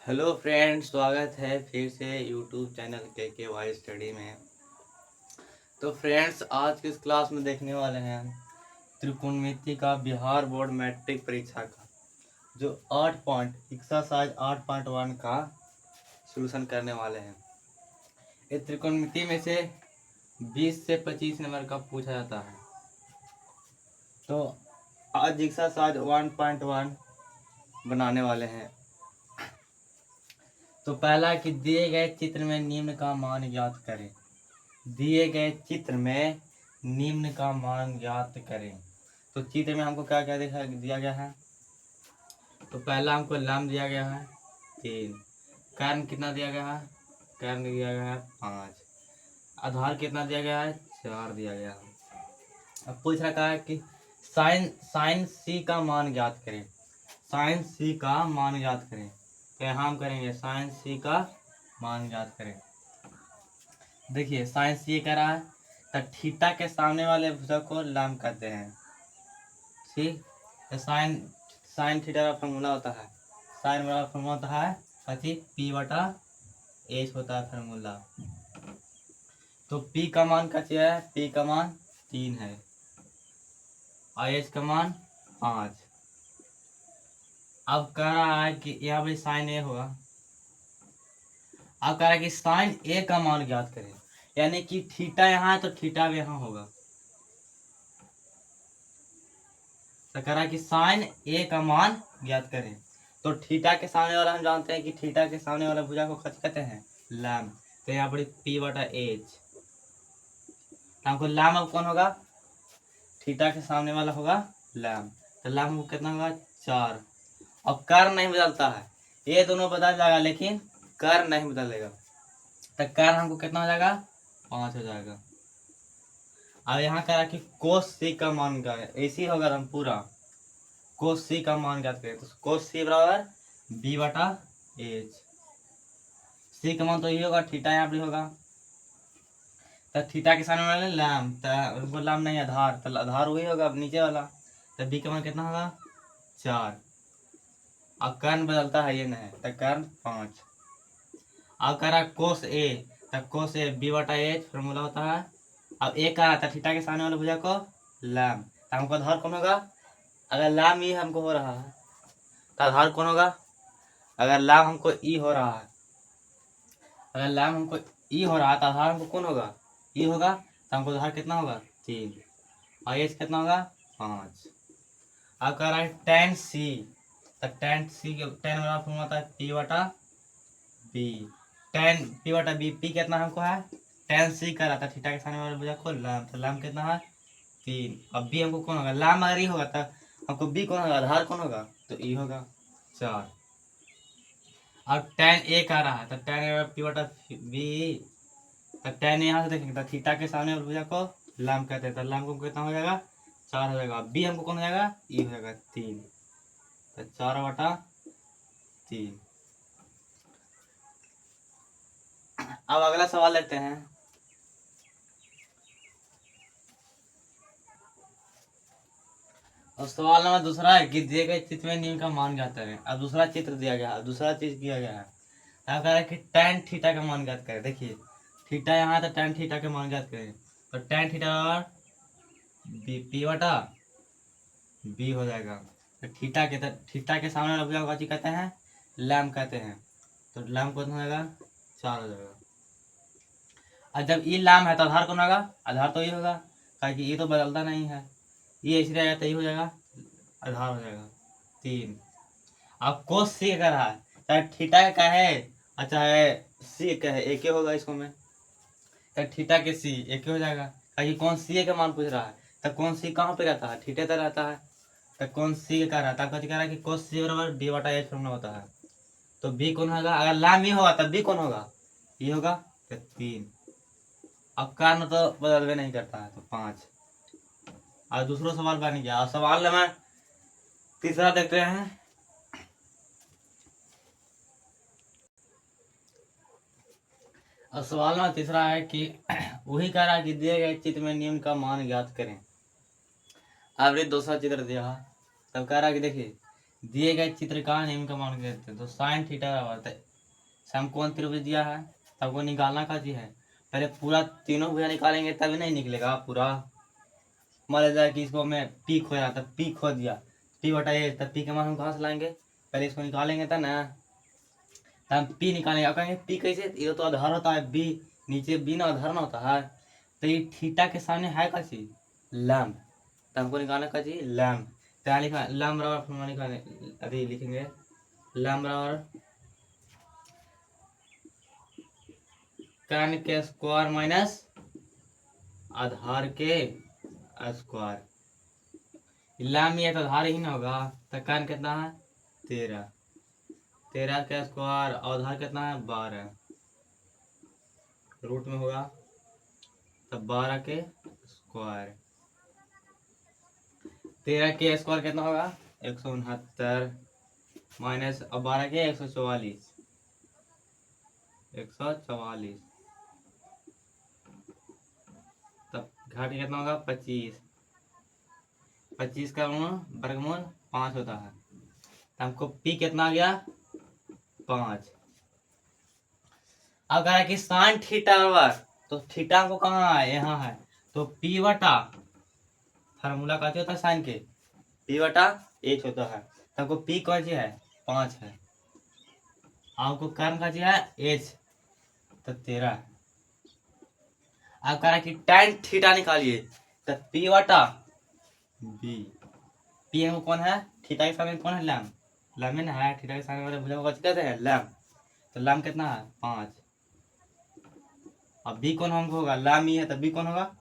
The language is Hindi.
हेलो फ्रेंड्स, स्वागत है फिर से यूट्यूब चैनल के वाई स्टडी में। तो फ्रेंड्स, आज की इस क्लास में देखने वाले हैं हम त्रिकोणमिति का बिहार बोर्ड मैट्रिक परीक्षा का जो 8 पॉइंट एक्सरसाइज 8.1 का सॉल्यूशन करने वाले हैं। इस त्रिकोणमिति में से 20 से 25 नंबर का पूछा जाता है। तो आज एक्सरसाइज 1.1 बनाने वाले हैं। तो पहला कि दिए गए चित्र में निम्न का मान ज्ञात करें। दिए गए चित्र में निम्न का मान ज्ञात करें। तो चित्र में हमको क्या क्या दिया गया है। तो पहला हमको लंब दिया गया है 3। कर्ण कितना दिया गया है। कर्ण दिया गया है 5। आधार कितना दिया गया है 4 दिया गया है। अब पूछ रखा है कि साइन सी का मान ज्ञात करें। साइन सी का मान ज्ञात करें। तो यहाँ हम करेंगे साइन सी का मान ज्ञात करें। देखिए साइंस ये कह रहा है तो थीटा के सामने वाले भुजक को लंब कहते हैं। ठीक, तो साइन साइन थीटा का फॉर्मूला होता है। साइन वाला फॉर्मूला होता है कथी P/H होता है फॉर्मूला। तो P का मान कथी है। P का मान 3 है और H का मान 5। अब कह रहा है कि यहाँ पे साइन ए होगा। अब कह रहा है कि साइन ए का मान ज्ञात करें, यानी कि थीटा यहाँ है तो थीटा भी यहाँ होगा। तो कह रहा है कि साइन ए का मान ज्ञात करें। तो थीटा के सामने वाला हम जानते हैं कि थीटा के सामने वाला भुजा को कथी कहते हैं, लैम्ब। तो यहाँ पर P/H। हमको लैम्ब अब कौन होगा, थीटा के सामने वाला होगा लैम्ब। तो लैम्ब को कितना होगा 4। अब कर्ण नहीं बदलता है, ये दोनों बदल जाएगा लेकिन कर्ण नहीं बदलेगा। तो कर्ण हमको कितना हो जाएगा 5 हो जाएगा। अब यहाँ कह रहा कि कोस सी का मान क्या है, ऐसी होगा हम पूरा कोस सी का मान ज्ञात करें। तो कोस सी बराबर B/H। सी का मान तो ये होगा, थीटा यहाँ पे होगा। तो थीटा के सामने वाले लैम्ब, तो उनको लैम्ब नहीं आधार, तो आधार वही होगा नीचे वाला। तो बी का मान कितना होगा 4। अब कर्ण बदलता है, ये नहीं, तो कर्ण 5। अब कह रहा है कोस ए, तो कोस ए B/H फॉर्मूला होता है। अब ए कह रहा था थीटा के सामने वाले भुजा को लैम्ब, तो हमको आधार कौन होगा। अगर लैम्ब ये हमको हो रहा है तो आधार कौन होगा। अगर लैम्ब हमको ई हो रहा है, अगर लैम्ब हमको ई हो रहा है तो आधार हमको कौन होगा, ई होगा। तो हमको आधार कितना होगा 3 और एच कितना होगा 5। अब कह रहा है टेन सी, तो टेन सी टेन वाला फॉर्मूला होता है P/B। टेन P/B, पी कितना हमको है टेन सी का रहता है थीटा के सामने वाले भुजा को लैम्ब, तो लैम्ब कितना है 3। अब बी हमको कौन होगा, लैम्ब अगर ई होगा तो हमको बी कौन होगा, आधार कौन होगा, तो ई होगा 4। अब टेन ए का रहा है तो टेन P/B। तो टेन यहाँ से देखेंगे तो थीटा के सामने वाले भुजा को लैम्ब कहते हैं। तो लैम्ब को कितना हो जाएगा 4 हो जाएगा। बी हमको कौन हो जाएगा, ई हो जाएगा 3। तो 4/3। अब अगला सवाल लेते हैं। और सवाल नंबर दूसरा है कि दिए गए चित्र में निम्न का मान ज्ञात करें। अब दूसरा चित्र दिया गया है, दूसरा चीज दिया गया है। अब कह रहा है कि टेन थीटा का मान ज्ञात करें। देखिए थीटा यहाँ है तो टेन थीटा का मान ज्ञात करें। तो टेन थीटा P/B हो जाएगा। तो थीटा के सामने वाला भुजा को कहते हैं लैम्ब कहते हैं। तो लैम्ब कितना हो जाएगा 4 हो जाएगा। और जब ई लैम्ब है तो आधार कौन होगा, आधार तो ये होगा, क्योंकि ये तो बदलता नहीं है। ये ऐसे रहेगा तो ये हो जाएगा, आधार हो जाएगा 3। अब कोस सी का रहा है, चाहे थीटा का है और चाहे सी का है, एक ही होगा इसको में। तो थीटा के सी एक ही हो जाएगा, क्योंकि कौन सी का मान पूछ रहा है। तो कौन सी कहाँ पे रहता है, थीटे तो रहता है। तो कौन सी का रहता है, कह रहा है कि कोस सी बराबर B/H फॉर्मूला होता है। तो बी कौन होगा, अगर लैम्ब ही होगा तब बी कौन होगा, ये होगा। तो 3। अब कारण तो बदलवे नहीं करता है, तो 5। और दूसरा सवाल बन गया। और सवाल नंबर तीसरा देखते हैं। और सवाल नंबर तीसरा है कि वही कह रहा है कि दिए गए चित्र में निम्न का मान ज्ञात करें। अब ये दूसरा चित्र दिया है, तब कह रहा है कि देखिए दिए गए चित्र का निम्न का मान कहते हैं। तो साइन थीटा बराबर है, समकोण त्रिभुज दिया है, सबको निकालना का चीज है। पहले पूरा तीनों भुजा निकालेंगे तभी नहीं निकलेगा पूरा। मान लीजिए कि इसको मैं पी खोया था, पी खो दिया, पी बटा ए, तब पी के मान हम कहाँ से लाएंगे, पहले इसको निकालेंगे तब ना, तब हम पी निकालेंगे। अब कहेंगे पी कैसे, ये तो आधार होता है बी, नीचे बी ना आधार ना होता है, तो ये थीटा के सामने है का चीज लैम्ब, तो हमको निकालना का चीज लैम्ब। तो यहाँ लिखा लैम्ब बराबर फॉर्मूला निकालें, अभी लिखेंगे लैम्ब बराबर tan के स्क्वायर माइनस आधार के स्क्वायर। लैम्ब ये तो आधार ही ना होगा, तो tan कितना है 13, 13 का स्क्वायर और आधार कितना है 12, रूट में होगा तब 12 के स्क्वायर। 13 के स्क्वायर कितना होगा 169 माइनस अब 12 के 144, 144 तब घाट कितना होगा 25, 25 का वर्गमूल 5 होता है, तो हमको पी कितना आ गया 5। अब कह रहा है कि साइन थीटा बराबर, तो थीटा को कहाँ है यहाँ है, तो पी बटा फार्मूला का होता है साइन के, पी बटा एच होता है, तो हमको पी कौन सी है 5 है, आपको कर्म का है एच तो 13 है। अब कह रहा है कि tan थीटा निकालिए, तो पी बटा बी, पी हमको कौन है थीटा के सामने कौन है लैम्ब, लैम्ब में ना है, थीटा के सामने वाले भुजा को कहते हैं लैम्ब, तो लैम्ब कितना है 5। अब बी कौन हमको होगा लैम्ब ही है, तो बी कौन होगा